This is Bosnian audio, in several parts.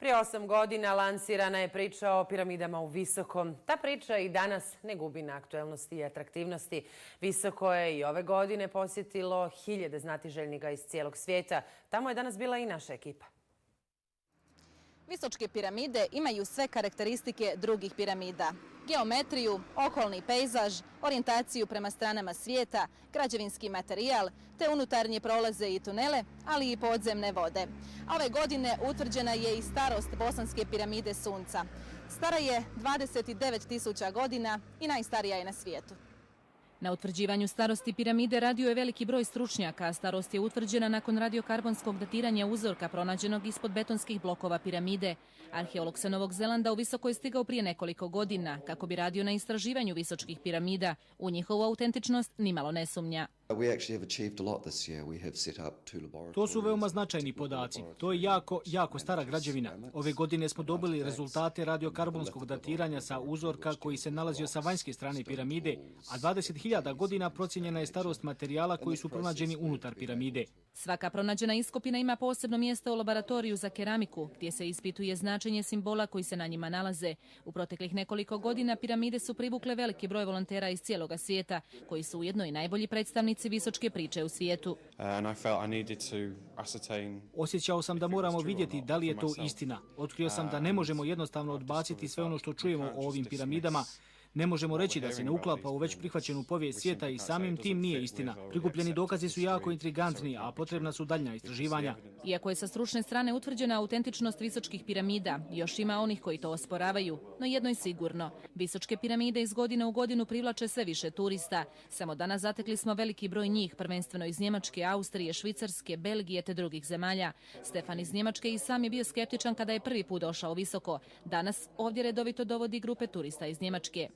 Prije 8 godina lansirana je priča o piramidama u Visokom. Ta priča i danas ne gubi na aktuelnosti i atraktivnosti. Visoko je i ove godine posjetilo hiljade znatiželjnika iz cijelog svijeta. Tamo je danas bila i naša ekipa. Visočke piramide imaju sve karakteristike drugih piramida. Geometriju, okolni pejzaž, orijentaciju prema stranama svijeta, građevinski materijal, te unutarnje prolaze i tunele, ali i podzemne vode. Ove godine utvrđena je i starost Bosanske piramide Sunca. Stara je 29.000 godina i najstarija je na svijetu. Na utvrđivanju starosti piramide radio je veliki broj stručnjaka, a starost je utvrđena nakon radiokarbonskog datiranja uzorka pronađenog ispod betonskih blokova piramide. Arheolog sa Novog Zelanda u Visoko je stigao prije nekoliko godina kako bi radio na istraživanju visočkih piramida. U njihovu autentičnost nimalo ne sumnja. To su veoma značajni podaci. To je jako stara građevina. Ove godine smo dobili rezultate radiokarbonskog datiranja sa uzorka koji se nalazio sa vanjske strane piramide, a 20.000 godina procijenjena je starost materijala koji su pronađeni unutar piramide. Svaka pronađena iskopina ima posebno mjesto u laboratoriju za keramiku, gdje se ispituje značenje simbola koji se na njima nalaze. U proteklih nekoliko godina piramide su privukle veliki broj volontera iz cijeloga svijeta, koji su ujedno i najbolji predstavnici visočke priče u svijetu. Osjećao sam da moramo vidjeti da li je to istina. Otkrio sam da ne možemo jednostavno odbaciti sve ono što čujemo o ovim piramidama. Ne možemo reći da se ne uklapa u već prihvaćenu povijest svijeta i samim tim nije istina. Prikupljeni dokazi su jako intrigantni, a potrebna su daljnja istraživanja. Iako je sa stručne strane utvrđena autentičnost visočkih piramida, još ima onih koji to osporavaju. No jedno je sigurno, visočke piramide iz godine u godinu privlače sve više turista. Samo danas zatekli smo veliki broj njih, prvenstveno iz Njemačke, Austrije, Švicarske, Belgije te drugih zemalja. Stefan iz Njemačke i sam je bio skeptičan kada je prvi put došao visoko. Danas ovdje redovito dovodi grupe turista iz Njemačke.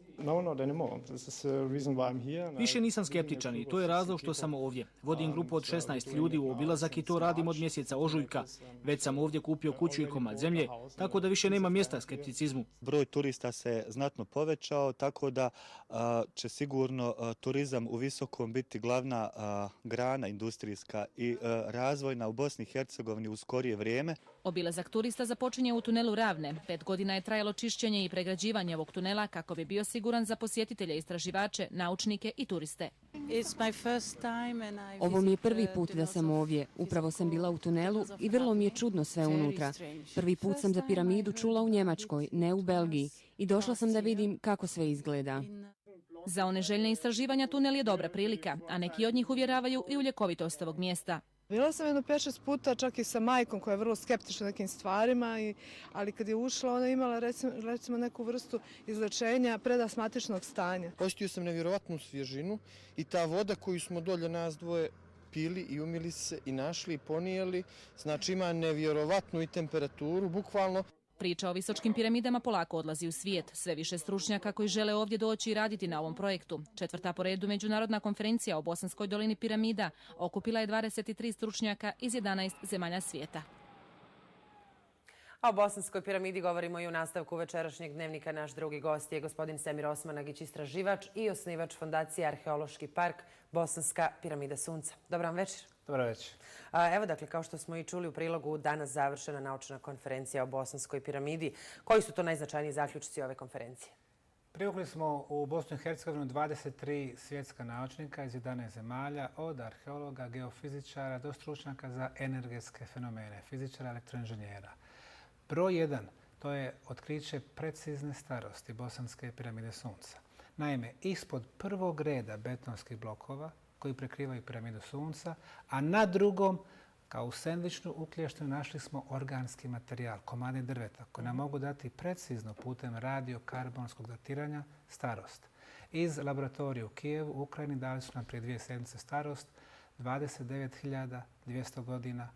Više nisam skeptičan i to je razlog što sam ovdje. Vodim grupu od 16 ljudi u obilazak i to radim od mjeseca ožujka. Već sam ovdje kupio kuću i komad zemlje, tako da više nema mjesta skepticizmu. Broj turista se znatno povećao, tako da će sigurno turizam u Visokom biti glavna grana industrijska i razvojna u Bosni i Hercegovini u skorije vrijeme. Obilazak turista započinje u tunelu Ravne. 5 godina je trajalo čišćenje i pregrađivanje ovog tunela kako bi bio siguran za posjetitelje, istraživače, naučnike i turiste. Ovo mi je prvi put da sam ovdje. Upravo sam bila u tunelu i vrlo mi je čudno sve unutra. Prvi put sam za piramidu čula u Njemačkoj, ne u Belgiji, i došla sam da vidim kako sve izgleda. Za one željne istraživanja tunel je dobra prilika, a neki od njih uvjeravaju i u ljekovitost ovog mjesta. Bila sam jedno 5-6 puta čak i sa majkom koja je vrlo skeptična nekim stvarima, ali kad je ušla ona je imala recimo neku vrstu izlečenja predasmatičnog stanja. Osjetio sam nevjerovatnu svježinu i ta voda koju smo dolje nas dvoje pili i umili se i našli i ponijeli, znači ima nevjerovatnu i temperaturu, bukvalno. Priča o visočkim piramidama polako odlazi u svijet. Sve više stručnjaka koji žele ovdje doći i raditi na ovom projektu. 4. po redu međunarodna konferencija o Bosanskoj dolini piramida okupila je 23 stručnjaka iz 11 zemalja svijeta. A o Bosanskoj piramidi govorimo i u nastavku večerašnjeg dnevnika. Naš drugi gost je gospodin Semir Osmanagić, istraživač i osnivač fondacije Arheološki park Bosanska piramida Sunca. Dobar vam večer. Dobar večer. Evo, dakle, kao što smo i čuli u prilogu, danas završena naučna konferencija o Bosanskoj piramidi. Koji su to najznačajniji zaključci ove konferencije? Privukli smo u Bosnu i Hercegovinu 23 svjetska naučnika iz 11 zemalja, od arheologa, geofizičara do stručnjaka za energetske fenomene, fizičara, elektroinženjera. Broj 1, to je otkriće precizne starosti Bosanske piramide Sunca. Naime, ispod prvog reda betonskih blokova koji prekrivaju piramidu Sunca, a na drugom, kao u sendvičnu uklještenu, našli smo organski materijal, komade drveta, koji nam mogu dati precizno putem radiokarbonskog datiranja starost. Iz laboratorija u Kijevu, u Ukrajini, dali su nam prije 2 sedmice starost 29.200 godina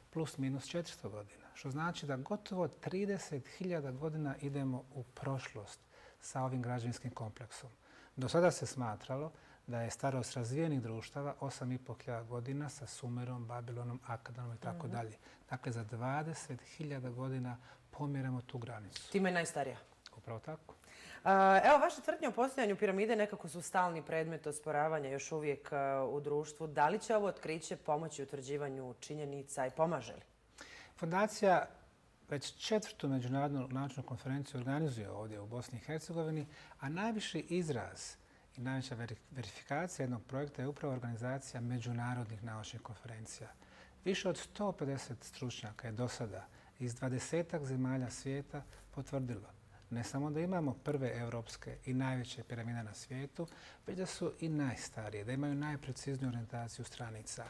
plus minus 400 godina. Što znači da gotovo 30.000 godina idemo u prošlost sa ovim građevinskim kompleksom. Do sada se smatralo da je starost razvijenih društava 8.500 godina sa Sumerom, Babilonom, Akadomom i tako dalje. Dakle, za 20.000 godina pomjeramo tu granicu. Time je najstarija. Upravo tako. Evo, vaše tvrdnje o postojanju piramide nekako su stalni predmet osporavanja još uvijek u društvu. Da li će ovo otkriće pomoći u utvrđivanju činjenica i pomaže li? Fondacija već 4. međunarodnu naučnu konferenciju organizuje ovdje u Bosni i Hercegovini, a najviši izraz i najveća verifikacija jednog projekta je upravo organizacija međunarodnih naučnih konferencija. Više od 150 stručnjaka je do sada iz 20 zemalja svijeta potvrdilo ne samo da imamo prve europske i najveće piramide na svijetu, već da su i najstarije, da imaju najprecizniju orijentaciju stranica.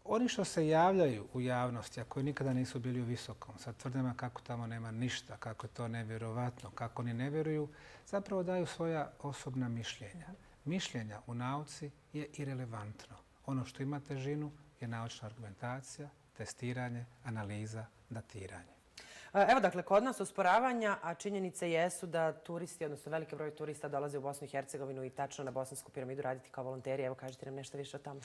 Oni što se javljaju u javnosti, a koji nikada nisu bili u Visokom, sa tvrdnjama kako tamo nema ništa, kako je to nevjerovatno, kako oni ne vjeruju, zapravo daju svoja osobna mišljenja. Mišljenja u nauci je irelevantno. Ono što ima težinu je naučna argumentacija, testiranje, analiza, datiranje. Evo, dakle, kod nas usporavanja, a činjenice jesu da turisti, odnosno veliki broj turista dolaze u Bosnu i Hercegovinu i tačno na Bosansku piramidu raditi kao volonteri. Evo, kažite nam nešto više o tome.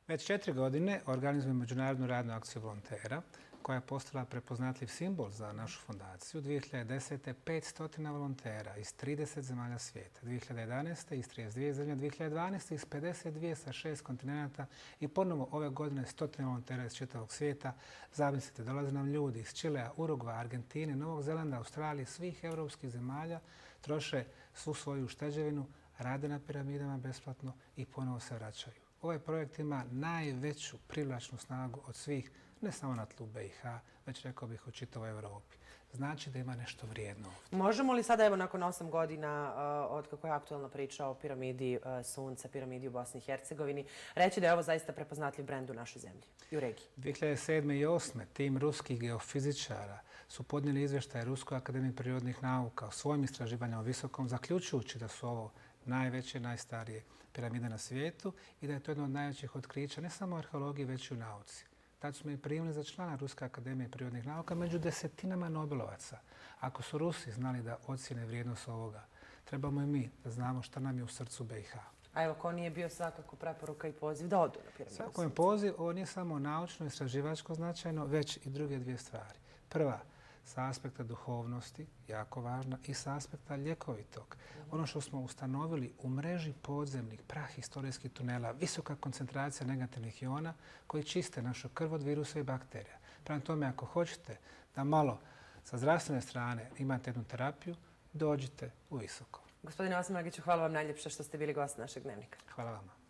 Već 4 godine organizujemo međunarodnu radnu akciju volontera koja je postala prepoznatljiv simbol za našu fondaciju. 2010. 500 volontera iz 30 zemalja svijeta. 2011. iz 32 zemlje, 2012. iz 52 sa 6 kontinenta i ponovo ove godine 100 volontera iz čitavog svijeta. Zamislite, dolaze nam ljudi iz Čilea, Urugvaja, Argentine, Novog Zelanda, Australije, svih europskih zemalja, troše svu svoju ušteđevinu, rade na piramidama besplatno i ponovo se vraćaju. Ovaj projekt ima najveću privlačnu snagu od svih, ne samo na tlu BiH, već rekao bih u čitavoj Europi. Znači da ima nešto vrijedno ovdje. Možemo li sada, evo nakon 8 godina od kako je aktualna priča o piramidi Sunca, piramidi u Bosni i Hercegovini, reći da je ovo zaista prepoznatljiv brend u našoj zemlji i u regiji? 2007. i 2008. tim ruskih geofizičara su podnijeli izvještaje Ruskoj akademiji prirodnih nauka o svojim istraživanjima o Visokom, zaključujući da su ovo najveće, najstarije piramide na svijetu i da je to jedno od najvećih otkrića ne samo u arheologiji, već i u nauci. Tad smo i primili za člana Ruske akademije prirodnih nauka među desetinama Nobelovaca. Ako su Rusi znali da ocjene vrijednost ovoga, trebamo i mi da znamo šta nam je u srcu BiH. A evo, ko nije bio svakako preporuka i poziv da odu na piramidu? Svako je poziv, ovo nije samo naučno i istraživačko značajno, već i druge dvije stvari. Prva, sa aspekta duhovnosti, jako važna, i sa aspekta ljekovitog. Ono što smo ustanovili u mreži podzemnih prahistorijskih tunela, visoka koncentracija negativnih iona koji čiste našu krv od virusa i bakterija. Prema tome, ako hoćete da malo sa zdravstvene strane imate jednu terapiju, dođite u Visoko. Gospodine Osmanagiću, hvala vam najljepše što ste bili gost našeg dnevnika. Hvala vama.